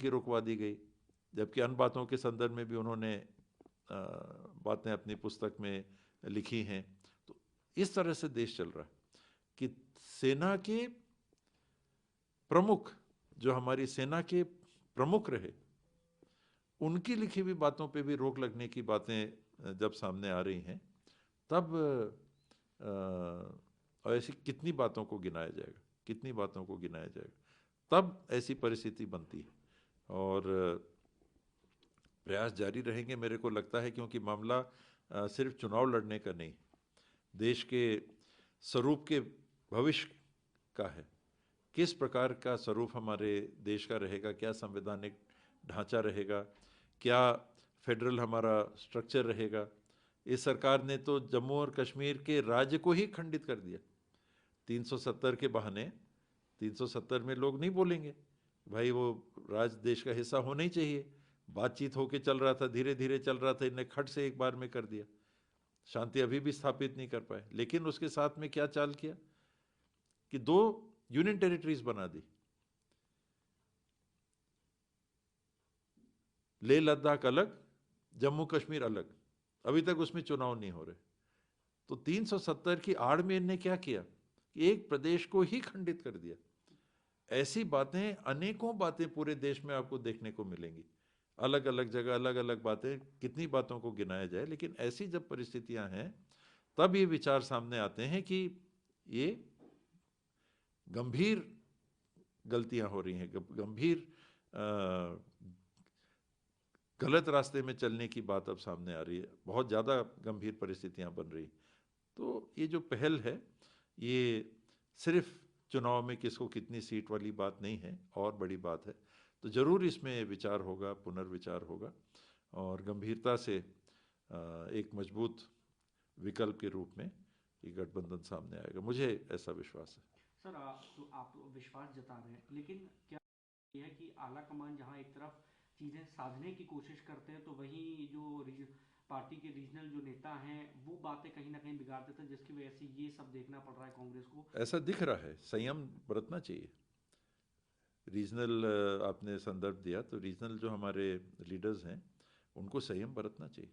उनकी रुकवा दी गई, जबकि अन्य बातों के संदर्भ में भी उन्होंने बातें अपनी पुस्तक में लिखी हैं। तो इस तरह से देश चल रहा है कि सेना के प्रमुख, जो हमारी सेना के प्रमुख रहे, उनकी लिखी हुई बातों पे भी रोक लगने की बातें जब सामने आ रही हैं, तब और ऐसी कितनी बातों को गिनाया जाएगा, कितनी बातों को गिनाया जाएगा, तब ऐसी परिस्थिति बनती है। और प्रयास जारी रहेंगे मेरे को लगता है, क्योंकि मामला सिर्फ चुनाव लड़ने का नहीं, देश के स्वरूप के भविष्य का है। किस प्रकार का स्वरूप हमारे देश का रहेगा, क्या संवैधानिक ढांचा रहेगा, क्या फेडरल हमारा स्ट्रक्चर रहेगा। इस सरकार ने तो जम्मू और कश्मीर के राज्य को ही खंडित कर दिया 370 के बहाने। 370 में लोग नहीं बोलेंगे भाई वो राज्य देश का हिस्सा होना ही चाहिए, बातचीत होके चल रहा था, धीरे धीरे चल रहा था, इन्हें खट से एक बार में कर दिया, शांति अभी भी स्थापित नहीं कर पाए। लेकिन उसके साथ में क्या चाल किया कि 2 यूनियन टेरिटरीज बना दी, लेह लद्दाख अलग, जम्मू कश्मीर अलग, अभी तक उसमें चुनाव नहीं हो रहे। तो 370 की आड़ में इन्हें क्या किया कि एक प्रदेश को ही खंडित कर दिया। ऐसी बातें, अनेकों बातें पूरे देश में आपको देखने को मिलेंगी, अलग अलग जगह अलग अलग बातें, कितनी बातों को गिनाया जाए। लेकिन ऐसी जब परिस्थितियां हैं, तब ये विचार सामने आते हैं कि ये गंभीर गलतियां हो रही हैं, गंभीर गलत रास्ते में चलने की बात अब सामने आ रही है, बहुत ज़्यादा गंभीर परिस्थितियां बन रही। तो ये जो पहल है, ये सिर्फ चुनाव में किसको कितनी सीट वाली बात नहीं है, और बड़ी बात है। तो ज़रूर इसमें विचार होगा, पुनर्विचार होगा, और गंभीरता से एक मजबूत विकल्प के रूप में ये गठबंधन सामने आएगा, मुझे ऐसा विश्वास है। सर तो आप विश्वास जता रहे हैं, लेकिन क्या ये है कि आला कमान जहां एक तरफ चीज़ें साधने की कोशिश करते हैं, तो वहीं जो पार्टी के रीजनल जो नेता हैं वो बातें कहीं ना कहीं बिगाड़ देते हैं, जिसकी वजह से ये सब देखना पड़ रहा है कांग्रेस को। ऐसा दिख रहा है, संयम बरतना चाहिए। रीजनल आपने संदर्भ दिया, तो रीजनल जो हमारे लीडर्स हैं, उनको संयम बरतना चाहिए।